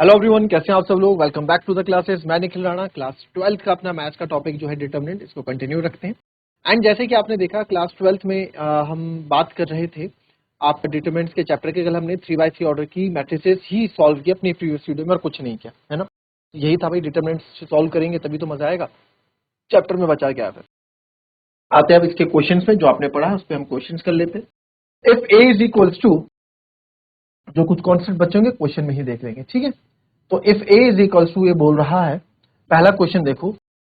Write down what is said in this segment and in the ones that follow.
Hello everyone, कैसे हैं आप सब लोग। Welcome back to the classes. मैं निखिल राणा, क्लास 12th का अपना मैथ्स का टॉपिक जो है डिटरमिनेंट, इसको कंटिन्यू रखते हैं। एंड जैसे कि आपने देखा क्लास 12th में हम बात कर रहे थे आप डिटरमिनेंट्स के चैप्टर के। कल हमने 3x3 ऑर्डर की मैट्रिसेस ही सॉल्व किया अपनी प्रीवियस वीडियो में और कुछ नहीं किया, है ना। यही था भाई, डिटरमिनेंट्स सॉल्व करेंगे तभी तो मजा आएगा। चैप्टर में बचा क्या है। आते हैं अब इसके क्वेश्चन में, जो आपने पढ़ा है उस पर हम क्वेश्चन कर लेते हैं। If A is equals to, जो कुछ कॉन्सेप्ट बचे होंगे क्वेश्चन में ही देख लेंगे, ठीक है। तो if A is equals to, ये बोल रहा है, पहला क्वेश्चन देखो,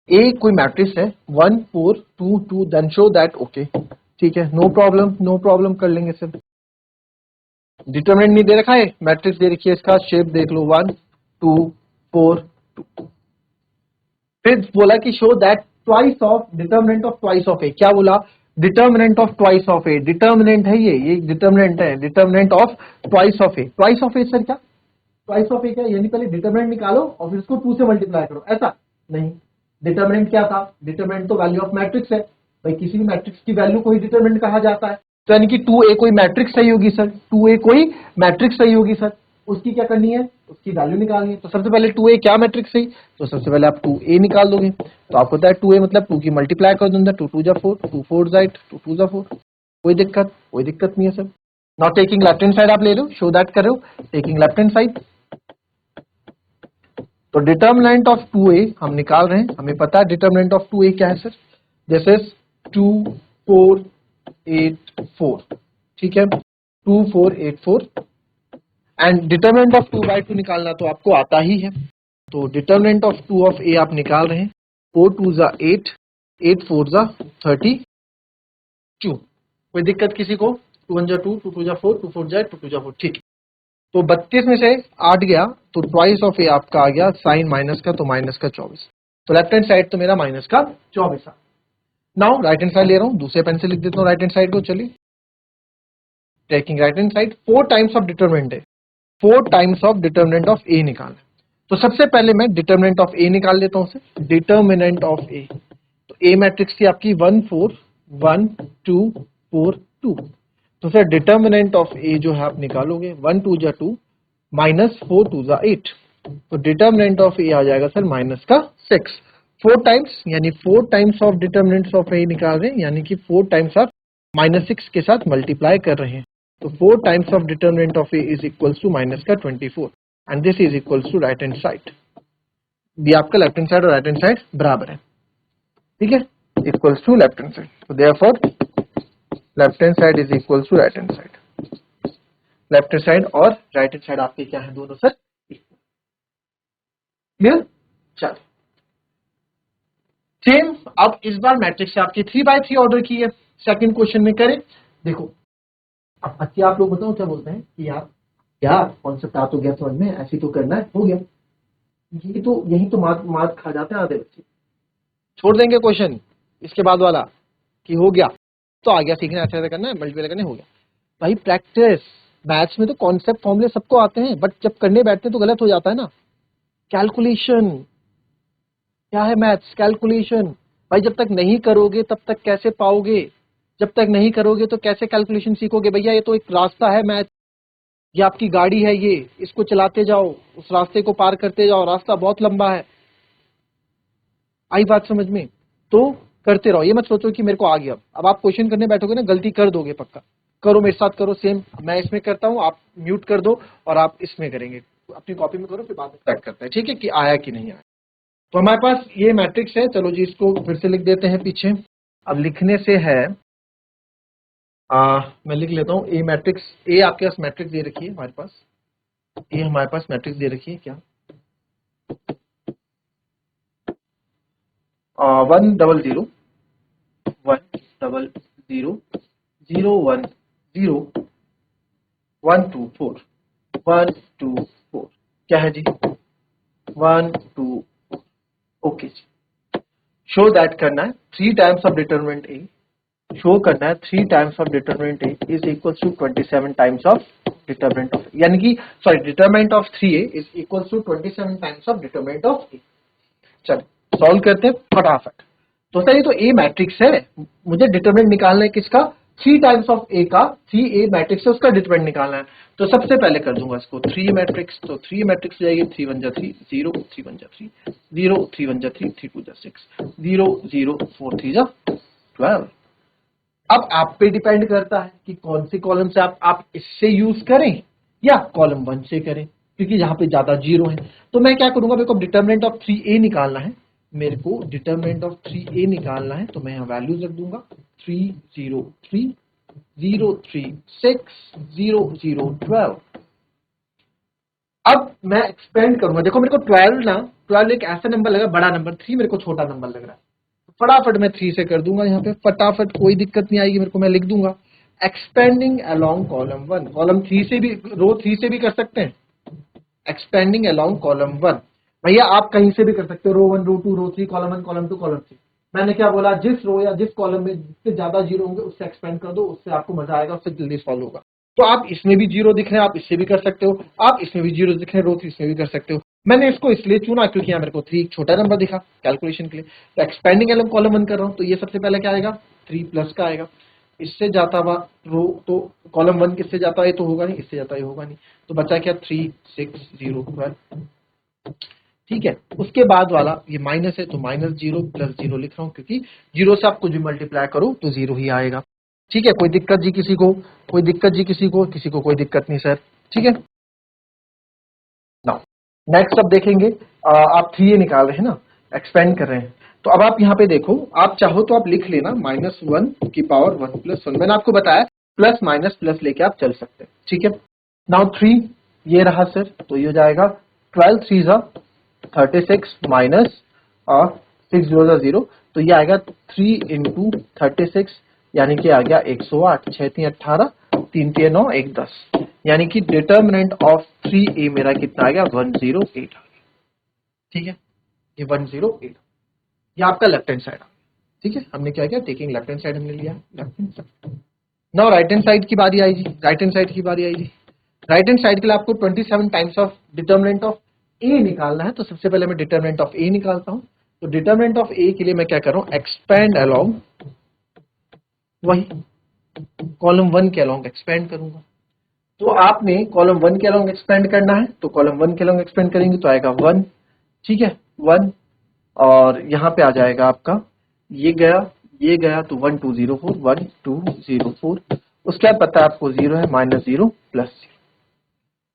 ए कोई मैट्रिक्स है 1 4 2 2, देन शो दैट ओके, ठीक है, नो प्रॉब्लम कर लेंगे सिर्फ। डिटरमिनेंट नहीं दे रखा है, मैट्रिक्स दे रखी है, इसका शेप देख लो 1 2 4 2। फिर बोला कि show that twice of determinant of twice of A. क्या बोला? Determinant of twice of A. Determinant है ये डिटरमिनेंट है, determinant of twice of A. Twice of A sir क्या? ट्वाइस ऑफ ए क्या? यानी पहले डिटरमिनेंट निकालो और फिर इसको 2 से मल्टीप्लाई करो, ऐसा नहीं। डिटरमिनेंट क्या था? डिटरमिनेंट तो वैल्यू ऑफ मैट्रिक्स है भाई, किसी भी मैट्रिक्स की वैल्यू को ही डिटरमिनेंट कहा जाता है। तो यानी कि 2a कोई मैट्रिक्स सही होगी सर, 2a कोई मैट्रिक्स सही होगी सर, उसकी क्या करनी है? उसकी वैल्यू निकालनी है। तो सबसे पहले 2a क्या मैट्रिक्स सही, तो सबसे पहले आप 2a निकाल दोगे। तो आपको पता है 2a मतलब 2 की मल्टीप्लाई कर दूंगा, 2 2 जा 4, 2 4 जा 8, 2 2 जा 4। कोई दिक्कत नहीं है sir. Not taking left hand side आप ले रहे हो, शो दैट कर रहे हो, टेकिंग लेफ्ट हैंड साइड। तो डिटर्मिनेंट ऑफ 2a हम निकाल रहे हैं, हमें पता है डिटर्मिनेंट ऑफ 2a क्या है सर, दिस इज 2 4 8 4, ठीक है, 2 4 8 4। एंड डिटर्मिनेंट ऑफ 2/2 निकालना तो आपको आता ही है। तो डिटर्मिनेंट ऑफ 2 ऑफ a आप निकाल रहे हैं, 4 2 जा 8, 8 4 जा 32। कोई दिक्कत किसी को? 2 1 जा 2, 2 2 जा 4, 2 4 जा 8, 2 2 जा 4, ठीक। तो 32 में से 8 गया तो ट्वाइस ऑफ ए आपका आ गया साइन माइनस का, तो माइनस का 24। तो लेफ्ट हैंड साइड तो मेरा माइनस का 24 आ। नाउ राइट हैंड साइड ले रहा हूं, दूसरे पेन से लिख देता हूं राइट हैंड साइड को। चलिए, taking right hand side, 4 times of determinant है, 4 टाइम्स ऑफ डिटरमिनेंट ऑफ ए निकालना। तो सबसे पहले मैं डिटरमिनेंट ऑफ ए निकाल लेता हूं सर। डिटरमिनेंट ऑफ ए, तो ए मैट्रिक्स थी आपकी 1 4 1 2 4 2। तो सर डिटर्मिनेंट ऑफ ए जो है आप निकालोगे, 1 2 जा 2 माइनस 4 2 जा 8। तो डिटर्मिनेंट ऑफ ए आ जाएगा सर माइनस का 6। 4 टाइम्स यानी 4 टाइम्स ऑफ डिटर्मिनेंट्स ऑफ ए निकाल रहे हैं, यानी कि 4 टाइम्स आप माइनस 6 के साथ मल्टीप्लाई कर रहे हैं। तो 4 times of determinant of A is equals to minus का 24, and this is equals to right hand side. ये आपका लेफ्ट हैंड साइड और राइट हैंड साइड बराबर है, ठीक है, equals to left hand side. तो therefore left hand side is equals to right hand side. Left hand side और right hand side आपके क्या है? दोनों सर क्लियर। चलिए, सेम अब इस बार मैट्रिक्स से आपकी 3x3 ऑर्डर की है, सेकंड क्वेश्चन में करें। देखो अब बच्चे आप लोग बताओ क्या बोलते हैं कि यार क्या कॉन्सेप्ट आ तो गया समझ में, ऐसे तो करना है, हो गया। यही तो मार खा जाते हैं आधे बच्चे, छोड़ देंगे क्वेश्चन इसके बाद वाला कि हो गया तो आ गया, सीखना ऐसे करना है, मल्टीप्लाई करने हो गया। भाई प्रैक्टिस, मैथ्स में तो कॉन्सेप्ट फॉर्मूले सबको आते हैं, बट जब करने बैठते हैं तो गलत हो जाता है ना। कैलकुलेशन क्या है? Maths calculation. भाई जब तक नहीं करोगे तब तक कैसे पाओगे? जब तक नहीं करोगे तो कैसे कैलकुलेशन सीखोगे? भैया ये तो एक रास्ता है मैथ, ये आपकी गाड़ी है, ये इसको चलाते जाओ, उस रास्ते को पार करते जाओ, रास्ता बहुत लंबा है। आई बात समझ में? तो करते रहो, ये मत सोचो कि मेरे को आ गया। अब आप क्वेश्चन करने बैठोगे ना, गलती कर दोगे पक्का। करो मेरे साथ, करो सेम, मैं इसमें करता हूं, आप म्यूट कर दो और आप इसमें करेंगे, अपनी कॉपी में करो, फिर बाद में चेक करते हैं, ठीक है, कि आया कि नहीं आया। तो हमारे पास ये मैट्रिक्स है, चलो जी इसको फिर से लिख देते हैं पीछे। अब लिखने से है, मैं लिख लेता हूँ ए मैट्रिक्स। ए आपके पास मैट्रिक्स दे रखी है हमारे पास, ए हमारे पास मैट्रिक्स दे रखी है क्या? 1 0 0 1 0 0 0 1 0 1 2 4 1 2 4, क्या है जी? 1 2 ओके जी। शो दैट करना है 3 times of determinant A, show करना है 3 times of determinant A is equal to 27 times of determinant of, यानी कि sorry determinant of 3a is equal to 27 times of determinant of A. चलिए solve करते हैं फटाफट। तो सर ये तो ए मैट्रिक्स है, मुझे डिटरमिनेंट निकालना है किसका? 3 टाइम्स ऑफ ए का 3A मैट्रिक्स है उसका डिटरमिनेंट निकालना है। तो सबसे पहले कर दूंगा इसको 3 मैट्रिक्स, तो 3 मैट्रिक्स हो जाएगी 3 1 जा 3 0 3 1 जा 3 0 3 1 जा 3 3 2 जा 6 0 0 4 3 जा 12। अब आप पे डिपेंड करता है कि कौन सी कॉलम से आप इससे यूज करें या कॉलम 1 से करें, क्योंकि यहाँ पे ज्यादा जीरो है। तो मैं क्या करूंगा, मेरे को डिटरमिनेंट ऑफ 3A निकालना है, मेरे को डिटरमिनेंट ऑफ 3A निकालना है, तो मैं यहाँ वैल्यूज रख दूंगा 3 0 3 0 3 6 0 0 12। अब मैं एक्सपेंड करूंगा, देखो मेरे को 12 एक ऐसा नंबर लगा बड़ा नंबर, 3 मेरे को छोटा नंबर लग रहा है, फटाफट मैं 3 से कर दूंगा यहाँ पे, फटाफट कोई दिक्कत नहीं आएगी मेरे को, मैं लिख दूंगा एक्सपेंडिंग अलोंग कॉलम 1, कॉलम 3 से भी, रो 3 से भी कर सकते हैं, एक्सपेंडिंग अलोंग कॉलम 1। भैया आप कहीं से भी कर सकते हो, रो 1 रो 2 रो 3 कॉलम 1 कॉलम 2 कॉलम 3। मैंने क्या बोला, जिस रो या जिस कॉलम में जिससे ज्यादा जीरो होंगे उससे एक्सपेंड कर दो, उससे आपको मजा आएगा, उससे जल्दी सॉल्व होगा। तो आप इसमें भी जीरो दिख रहे हैं, आप इससे भी कर सकते हो, आप इसमें भी जीरो दिख रहे हैं रो 3 इसमें भी कर सकते हो। मैंने इसको इसलिए चुना क्योंकि यहाँ मेरे को 3 छोटा नंबर दिखा कैलकुलेशन के लिए, तो एक्सपेंडिंग एलम कॉलम 1 कर रहा हूँ, तो ये सबसे पहले क्या आएगा 3 प्लस का आएगा, इससे जाता हुआ रो, तो कॉलम 1 किससे जाता है तो होगा नहीं, इससे जाता है होगा नहीं, तो बचा क्या 3 6 0 12। ठीक है, उसके बाद वाला ये माइनस है, तो माइनस 0 प्लस 0 लिख रहा हूँ, क्योंकि जीरो से आप कुछ भी मल्टीप्लाई करो तो 0 ही आएगा। ठीक है, कोई दिक्कत जी किसी को, कोई दिक्कत जी किसी को कोई दिक्कत नहीं सर। ठीक है, नाउ नेक्स्ट अब देखेंगे, आप 3A निकाल रहे हैं ना, एक्सपेंड कर रहे हैं, तो अब आप यहाँ पे देखो, आप चाहो तो आप लिख लेना -1 की पावर 1 + 1, मैंने आपको बताया प्लस माइनस प्लस लेके आप चल सकते हैं। ठीक है, नाउ 3 ये रहा सर, तो ये हो जाएगा 12 3 जा 36 माइनस 6 0 जा 0, तो ये आएगा 3 × 36, यानी कि आ गया 108, 6 3 18 3 3 9 1 10, यानी कि डिटर्मिनेंट ऑफ 3A मेरा कितना आ गया 108 आ गया। ठीक है, ये 108, ये आपका लेफ्ट हैंड साइड। ठीक है, हमने क्या किया, टेकिंग लेफ्ट हैंड साइड हमने लिया, left hand side. Now right hand side की बारी आई जी, राइट हैंड साइड की बारी आई जी। राइट हैंड साइड के लिए आपको 27 टाइम्स ऑफ डिटर्मिनेंट ऑफ ए निकालना है, तो सबसे पहले मैं डिटर्मिनेंट ऑफ ए निकालता हूं। तो डिटर्मिनेंट ऑफ ए के लिए मैं क्या कर रहा हूं, एक्सपेंड अलोंग, वही कॉलम 1 के अलोंग एक्सपेंड करूंगा। तो आपने कॉलम 1 के अलोंग एक्सपेंड करना है, तो कॉलम 1 के अलोंग एक्सपेंड करेंगे तो आएगा 1। ठीक है 1, और यहाँ पे आ जाएगा आपका ये गया तो 1 2 0 4 1 2 0 4, उसके बाद पता है आपको 0 है, -0 +0,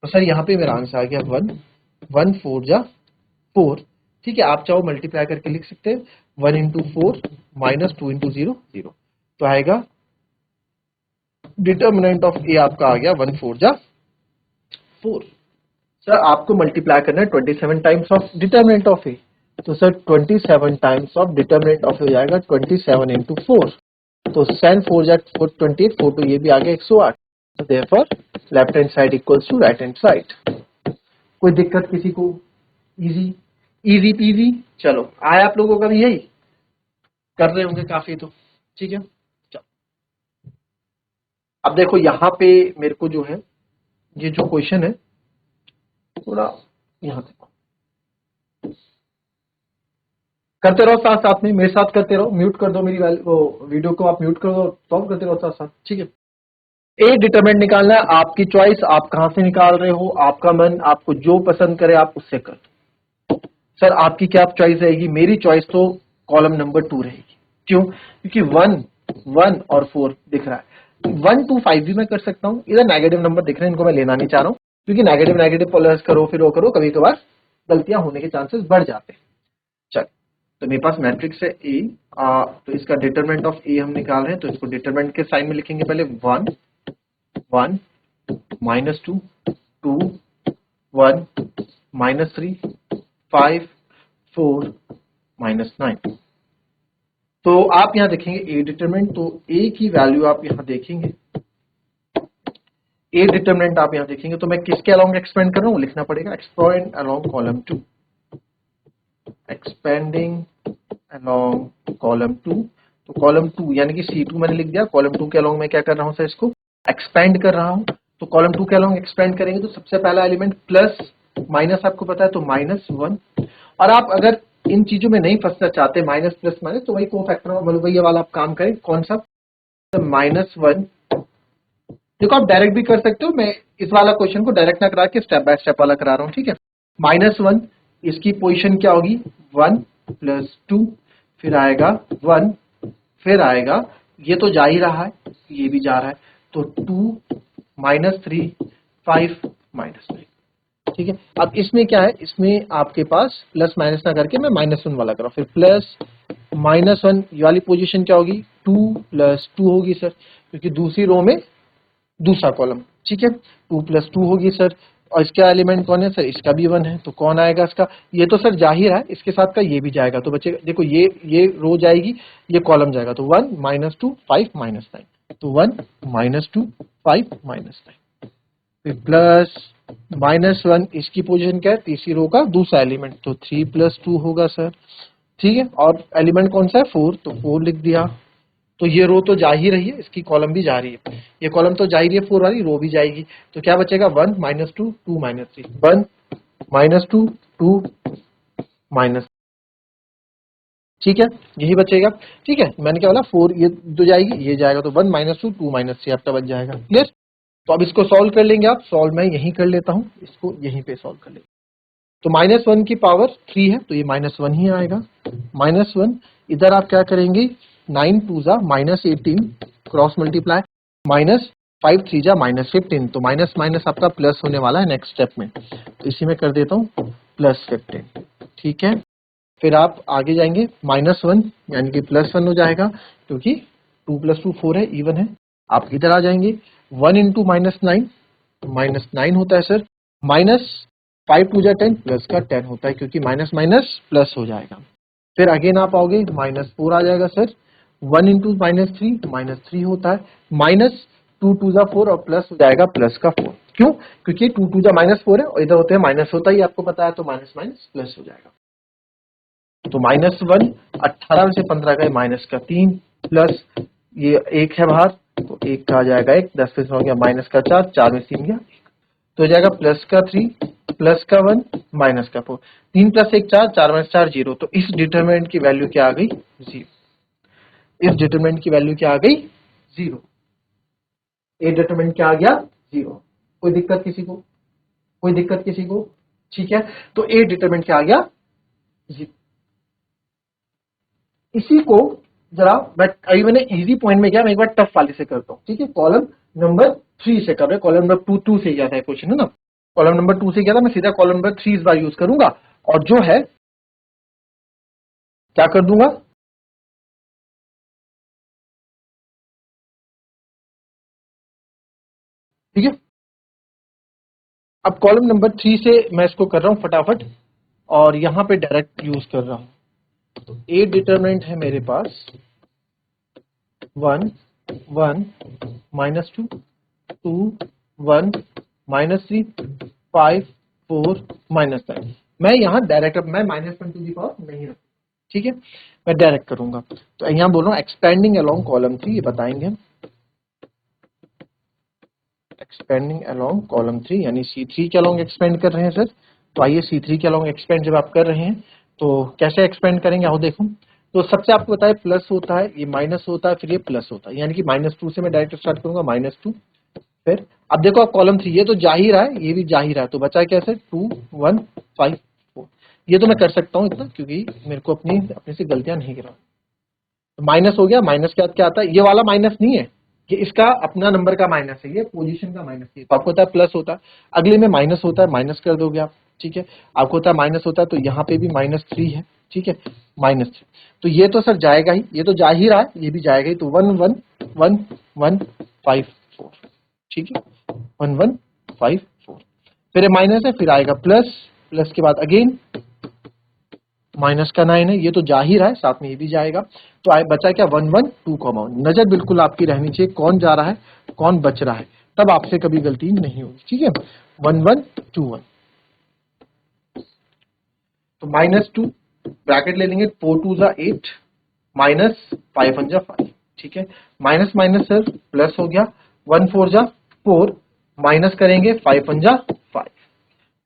तो सर यहाँ पे मेरा आंसर आ गया 1 1 4 जा 4। ठीक है, आप चाहो मल्टीप्लाई करके लिख सकते हैं 1 × 4 -2 × 0 0, तो आएगा डिटर्मिनेंट ऑफ ए आपका आ गया 1 4 जा 4। सर आपको मल्टीप्लाई करना है 27 times of determinant of A, तो sir 27 times of determinant of A जाएगा 27 × 4, तो 7 4 जा 4 28 4, तो ये भी आ गया 108, तो therefore left hand side equals to right hand side. कोई दिक्कत किसी को, इजी इजी पीजी, चलो आए आप लोगों का भी यही कर रहे होंगे काफी, तो ठीक है। चलो अब देखो यहाँ पे मेरे को जो है, ये जो क्वेश्चन है थोड़ा यहाँ देखो, करते रहो साथ साथ में, मेरे साथ करते रहो, म्यूट कर दो मेरी वीडियो को, आप म्यूट कर दो, सॉल्व करते रहो साथ साथ। ठीक है, एक डिटरमिनेंट निकालना है, आपकी चॉइस, आप कहां से निकाल रहे हो, आपका मन, आपको जो पसंद करे आप उससे कर दो। सर आपकी क्या चॉइस रहेगी, मेरी चॉइस तो कॉलम नंबर 2 रहेगी। क्यों, क्योंकि 1 1 और 4 दिख रहा है, 1 2 5 भी मैं कर सकता हूं, इधर नेगेटिव नंबर दिख रहे हैं, इनको मैं लेना नहीं चाह रहा हूं, क्योंकि नेगेटिव नेगेटिव प्लस करो फिर वो करो, कभी कभार गलतियां होने के चांसेस बढ़ जाते हैं। चल, तो मेरे पास मैट्रिक्स है ए, तो इसका डिटरमिनेंट ऑफ ए हम निकाल रहे हैं, तो इसको डिटरमिनेंट के साइन में लिखेंगे, पहले 1 1 -2 2 1 -3 5 4 -9। तो आप यहां देखेंगे ए डिटरमिनेंट, तो ए की वैल्यू आप यहां देखेंगे, ए डिटरमिनेंट आप यहां देखेंगे, तो मैं किसके अलोंग एक्सपेंड कर रहा हूं, लिखना पड़ेगा expand along column 2, expanding along column 2, तो कॉलम 2 यानी कि C2 मैंने लिख दिया, कॉलम 2 के अलोंग मैं क्या कर रहा हूं सर, इसको एक्सपेंड कर रहा हूं। तो कॉलम 2 के अलोंग एक्सपेंड करेंगे तो सबसे पहला एलिमेंट प्लस माइनस आपको पता है, तो -1, और आप अगर इन चीजों में नहीं फंसना चाहते, माइनस प्लस माइनस, तो वही को फैक्टर मतलब वही वाला आप काम करें, कौन सा -1। देखो आप डायरेक्ट भी कर सकते हो, मैं इस वाला क्वेश्चन को डायरेक्ट ना करा के स्टेप बाय स्टेप वाला करा रहा हूँ, ठीक है। -1 इसकी पोजीशन क्या होगी, 1 + 2, फिर आएगा 1, फिर आएगा, ये तो जा ही रहा है, ये भी जा रहा है, तो 2 -3 5 -3, ठीक है। अब इसमें क्या है, इसमें आपके पास प्लस माइनस ना करके मैं -1 वाला करा, फिर प्लस -1, ये वाली पोजीशन क्या होगी, 2 + 2 होगी सर, क्योंकि दूसरी रो में दूसरा कॉलम, ठीक है। 2 + 2 होगी सर, और इसका एलिमेंट कौन है सर, इसका भी 1 है, तो कौन आएगा इसका, ये तो सर जाहिर है, इसके साथ का ये भी जाएगा, तो बच्चे देखो ये रो जाएगी, ये कॉलम जाएगा, तो 1 -2 5 -9, तो 1 -2 5 -9, फिर प्लस -1, इसकी पोजीशन क्या है, तीसरी रो का दूसरा एलिमेंट, तो 3 + 2 होगा सर, ठीक है। और एलिमेंट कौन सा है, 4, तो 4 लिख दिया। तो ये रो तो जा ही रही है, इसकी कॉलम भी जा रही है, ये कॉलम तो जा ही रही है 4 वाली, रो भी जाएगी, तो क्या बचेगा, 1 -2 2 -3, 1 -2 2 माइनस, ठीक है, यही बचेगा, ठीक है। मैंने क्या बोला, 4 ये तो जाएगी, ये जाएगा, तो 1 -2 2 -3 आपका बच जाएगा, क्लियर। तो अब इसको सॉल्व कर लेंगे आप, सॉल्व मैं यहीं कर लेता हूँ, इसको यहीं पे सॉल्व कर लेंगे। तो -1 की पावर 3 है, तो ये -1 ही आएगा, -1, इधर आप क्या करेंगे, 9 2 जा -18, क्रॉस मल्टीप्लाई, -5 3 जा -15, तो माइनस माइनस आपका प्लस होने वाला है नेक्स्ट स्टेप में, तो इसी में कर देता हूँ +15, ठीक है। फिर आप आगे जाएंगे, -1 यानी कि +1 हो जाएगा, क्योंकि 2 + 2 4 है, इवन है। आप इधर आ जाएंगे, 1 × -9 -9 होता है सर, -5 2 जा 10, प्लस का 10 होता है, क्योंकि माइनस माइनस प्लस हो जाएगा। फिर अगेन आप आओगे, -4 आ जाएगा सर, 1 × -3 -3 होता है, -2 2 जा 4, और प्लस हो जाएगा प्लस का 4, क्यों, क्योंकि 2 2 जा -4 है, और इधर होते हैं माइनस, होता ही आपको पता है, तो माइनस माइनस प्लस हो जाएगा। तो -1, 18 में से 15 गए, -3, प्लस ये 1 है बाहर, तो 1 का आ जाएगा 1, 10 से हो गया -4, 4 में 3 गया, तो हो जाएगा +3, +1, -4, 3 + 1 4, 4 - 4 0, तो इस डिटरमिनेंट की वैल्यू क्या आ गई, 0। इस डिटरमिनेंट की वैल्यू क्या आ गई, 0। ए डिटरमिनेंट क्या आ गया, 0। कोई दिक्कत किसी को, कोई दिक्कत किसी को, ठीक है। तो ए डिटरमिनेंट क्या आ गया, 0। इसी को जरा मैं, अभी मैंने इजी पॉइंट में किया, मैं एक बार टफ वाले से करता हूँ, ठीक है। कॉलम नंबर 3 से कर रहे, कॉलम नंबर 2 से गया था क्वेश्चन, है ना, कॉलम नंबर 2 से गया था, मैं सीधा कॉलम नंबर 3 इस बार यूज करूंगा, और जो है क्या कर दूंगा, ठीक है। अब कॉलम नंबर 3 से मैं इसको कर रहा हूं फटाफट, और यहां पे डायरेक्ट यूज कर रहा हूं। तो ए डिटरमिनेंट है मेरे पास 1 1 -2 2 1 -3 5 4 -9। मैं यहाँ डायरेक्ट, अब मैं -1 टू दी पावर नहीं रखूँ, ठीक है, मैं डायरेक्ट करूंगा। तो यहाँ बोल रहा हूँ एक्सपेंडिंग अलोंग कॉलम 3, ये बताएंगे हम, एक्सपेंडिंग अलोंग कॉलम 3, यानी C3 के अलोंग एक्सपेंड कर रहे हैं सर। तो आइए C3 के अलोंग एक्सपेंड जब आप कर रहे हैं, तो कैसे एक्सपेंड करेंगे, आओ देखो। तो सबसे आपको बताया प्लस होता है, ये माइनस होता है, फिर ये प्लस होता है, यानी कि -2 से मैं डायरेक्ट स्टार्ट करूंगा, -2, फिर अब देखो आप कॉलम 3, ये तो जा ही रहा है, ये भी जा ही रहा है, तो बचा कैसे, 2 1 5 4, ये तो मैं कर सकता हूँ इतना, क्योंकि मेरे को अपने से गलतियां नहीं गिरा। तो माइनस हो गया, माइनस के बाद क्या आता है, ये वाला माइनस नहीं है, ये इसका अपना नंबर का माइनस है, ये पोजीशन का माइनस है। तो आपको होता है प्लस होता है, अगले में माइनस होता है, माइनस कर दोगे आप, ठीक है। आपको होता है माइनस होता है, तो यहाँ पे भी -3 है, ठीक है, -3, तो ये तो सर जाएगा ही, ये तो जा ही रहा है, ये भी जाएगा ही, तो 1 1 1 1 5 4, ठीक है, 1 1 5 4, फिर माइनस है, फिर आएगा प्लस, प्लस के बाद अगेन माइनस का 9 है, ये तो जा ही रहा है, साथ में ये भी जाएगा, तो आए बचा क्या, 1 1 2 1। नजर बिल्कुल आपकी रहनी चाहिए कौन जा रहा है, कौन बच रहा है, तब आपसे कभी गलती नहीं होगी, ठीक है। 1 1 2 1, तो -2 ब्रैकेट ले लेंगे, 4 2 जा 8, -5 1 जा 5, ठीक है, माइनस माइनस सर प्लस हो गया, 1 4 जा 4, माइनस करेंगे 5 1 जा 5,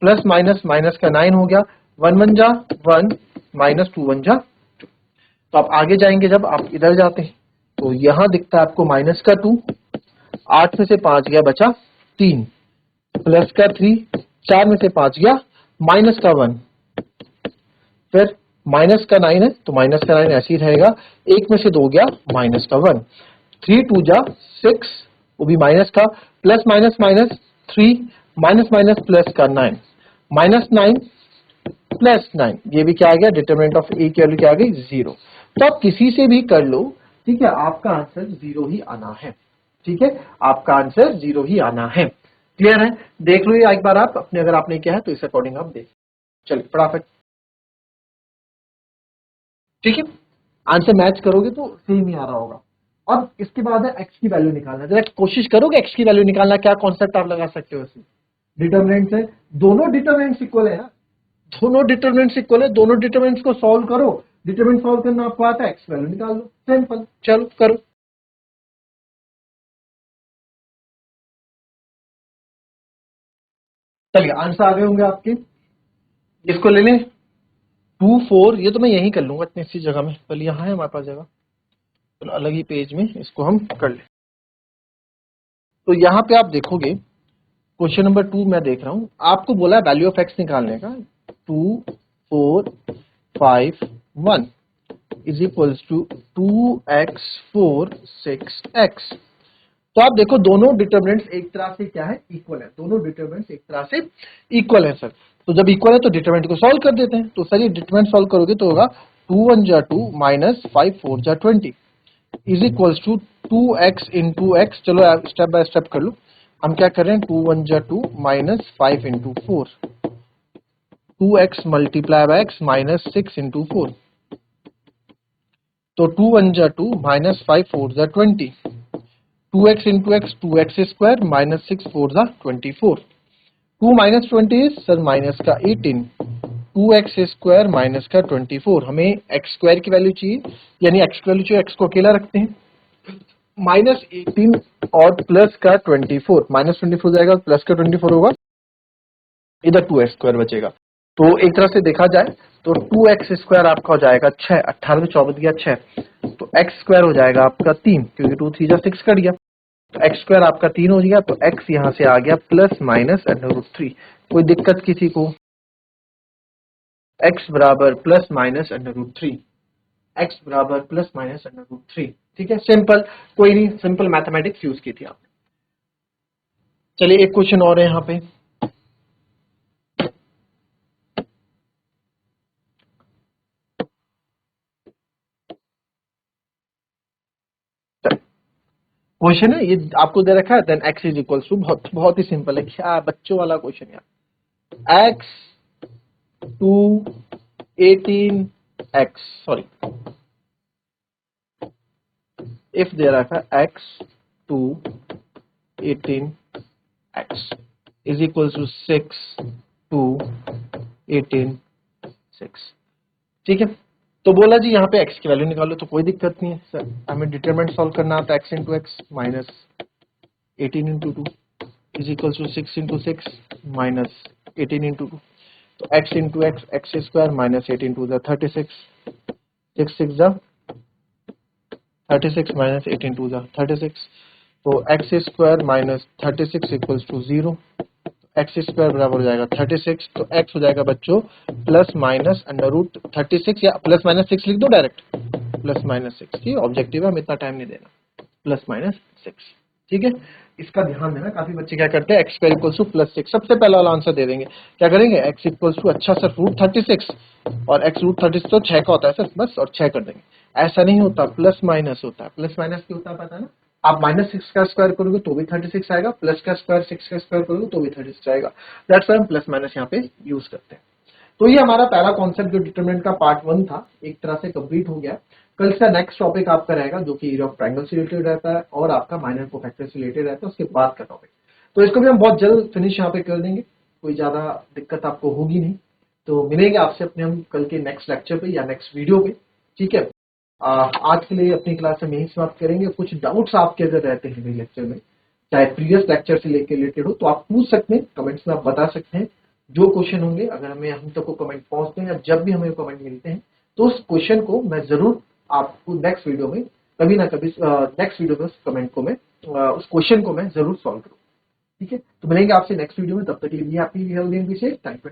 प्लस माइनस माइनस का 9 हो गया, 1 1 जा 1, -2 1 जा 2। तो आप आगे जाएंगे, जब आप इधर जाते हैं, तो यहां दिखता है आपको माइनस का 2, 8 में से 5 गया बचा 3, प्लस का 3, 4 में से 5 गया माइनस का 1, फिर माइनस का 9 है तो माइनस का 9 ऐसे ही रहेगा, 1 में से 2 गया माइनस का 1, 3 2 जा 6, वो भी माइनस का, plus minus minus 3, minus minus plus का 9, माइनस 9 प्लस 9, ये भी क्या आ गया, डिटरमिनेंट ऑफ ए की वैल्यू क्या आ गई 0। तो आप किसी से भी कर लो, ठीक है, आपका आंसर 0 ही आना है, ठीक है, आपका आंसर 0 ही आना है। क्लियर है? देख लो ये एक बार आप अपने, अगर आपने किया है तो इस अकॉर्डिंग आप देख, चलिए फटाफट, ठीक है, आंसर मैच करोगे तो सेम ही आ रहा होगा। और इसके बाद है एक्स की वैल्यू निकालना, जरा कोशिश करोगे एक्स की वैल्यू निकालना, क्या कॉन्सेप्ट आप लगा सकते हो इसमें, डिटरमिनेंट है, दोनों डिटरमिनेंट्स इक्वल है ना, दोनों डिटरमिनेंट्स इक्वल है, दोनों डिटरमिनेंट्स को सॉल्व करो, डिटरमिनेंट सॉल्व करना आपको आता है, एक्स वैल्यू निकाल लो, सिंपल, चलो करो। चलिए आंसर आ गए होंगे आपके, इसको ले लें 2 4, ये तो मैं यहीं कर लूंगा इतनी सी जगह में, पहले यहाँ है हमारे पास जगह, चलो अलग ही पेज में इसको हम कर ले। तो यहाँ पे आप देखोगे क्वेश्चन नंबर 2 मैं देख रहा हूं, आपको बोला है वैल्यू ऑफ एक्स निकालने का, 2 4 5 1 is equals to 2x 4 6x। तो आप देखो दोनों डिटरमिनेंट्स एक तरह से क्या है, इक्वल है, दोनों डिटरमिनेंट्स एक तरह से इक्वल है सर। तो जब इक्वल है तो डिटरमिनेंट को सॉल्व कर देते हैं, तो सर ये डिटरमिनेंट सॉल्व करोगे तो होगा 2 1 जा 2 माइनस 5 4 जा 20 is equals to 2x into x. चलो स्टेप बाय स्टेप कर लो, हम क्या कर रहे हैं, 2 1 जा 2 minus 5 into 4, 2x multiply by x minus 6 into 4, तो 2 1 जा 2 माइनस 5 4 जा 20, 2x into x 2x square minus 6 4 जा 24, 2 माइनस 20 सर माइनस का 18, 2x स्क्वायर माइनस का 24, हमें x स्क्वायर की वैल्यू चाहिए, यानी x की वैल्यू चाहिए, x को अकेला रखते हैं, माइनस 18 और प्लस का 24, माइनस 24 जाएगा प्लस का 24 होगा, इधर 2x स्क्वायर बचेगा। तो एक तरह से देखा जाए तो 2x स्क्वायर आपका हो जाएगा 6, 18 में 24 गया 6, तो x स्क्वायर हो जाएगा आपका 3, क्योंकि 2 3 जा 6 कट गया, तो x स्क्वायर आपका 3 हो गया, तो x यहां से आ गया प्लस माइनस √3। कोई दिक्कत किसी को, x बराबर प्लस माइनस √3, x बराबर प्लस माइनस √3, ठीक है, सिंपल, कोई नहीं, सिंपल मैथमेटिक्स यूज की थी आपने। चलिए एक क्वेश्चन और है यहाँ पे, क्वेश्चन है ये आपको दे रखा है, then x is equals to, बहुत बहुत ही सिंपल है, क्या बच्चों वाला क्वेश्चन यार, x to 18x, sorry, if दे रखा है x to 18x is equals to 6 to 18 6, ठीक है। तो बोला जी यहाँ पे x की वैल्यू निकालो, तो कोई दिक्कत नहीं है सर, हमें डिटरमिनेंट सॉल्व करना आता है, x into x minus 18 into 2 is equal to 6 into 6 minus 18 into 2, तो x into x x square minus 18 to the 36, 6 6 जा 36 माइनस 18 टू द 36, तो x square minus 36 equals to 0, x square बराबर हो जाएगा 36, तो एक्स हो जाएगा बच्चों प्लस माइनस अंडर रूट 36, या प्लस माइनस 6 लिख दो डायरेक्ट, प्लस माइनस 6, ये ऑब्जेक्टिव है, हमें इतना टाइम नहीं देना, प्लस माइनस 6, ठीक है। इसका ध्यान देना, काफी बच्चे क्या करते हैं, x square equals two plus 6, सबसे पहला वाला आंसर दे देंगे, क्या करेंगे, एक्स इक्वल्स टू, अच्छा सर रूट 36, और एक्स रूट 36 तो 6 का होता है सर, बस, और 6 कर देंगे, ऐसा नहीं होता, प्लस माइनस होता है, प्लस माइनस क्या होता है पता है ना, आप माइनस 6 का स्क्वायर करोगे तो भी 36 आएगा, प्लस का स्क्वायर 6 का स्क्वायर करोगे तो भी 36 आएगा, दैट्स व्हाई हम प्लस माइनस यहाँ पे यूज करते हैं। तो ये हमारा पहला कॉन्सेप्ट जो डिटरमिनेंट का पार्ट 1 था, एक तरह से कंप्लीट हो गया। कल से नेक्स्ट टॉपिक आपका रहेगा जो कि एरिया ऑफ ट्रायंगल से रिलेटेड रहता है और आपका माइनर कोफैक्टर से रिलेटेड रहता है, उसके बाद का टॉपिक, तो इसको भी हम बहुत जल्द फिनिश यहाँ पे कर देंगे, कोई ज्यादा दिक्कत आपको होगी नहीं। तो मिलेंगे आपसे अपने हम कल के नेक्स्ट लेक्चर पे या नेक्स्ट वीडियो पे, ठीक है। आज के लिए अपनी क्लास में यही समाप्त करेंगे, कुछ डाउट्स आपके अगर रहते हैं मेरे लेक्चर में, चाहे प्रीवियस लेक्चर से लेकर रिलेटेड हो, तो आप पूछ सकते हैं, कमेंट्स में आप बता सकते हैं, जो क्वेश्चन होंगे अगर हमें हम तक को कमेंट पहुंचते हैं या जब भी हमें कमेंट मिलते हैं, तो उस क्वेश्चन को मैं जरूर आपको नेक्स्ट वीडियो में कभी ना कभी नेक्स्ट वीडियो में उस कमेंट को मैं उस क्वेश्चन को मैं जरूर सॉल्व करूँ। ठीक है, तो मिलेंगे आपसे नेक्स्ट वीडियो में, तब तक के लिए happy healthy and be safe. Thank you.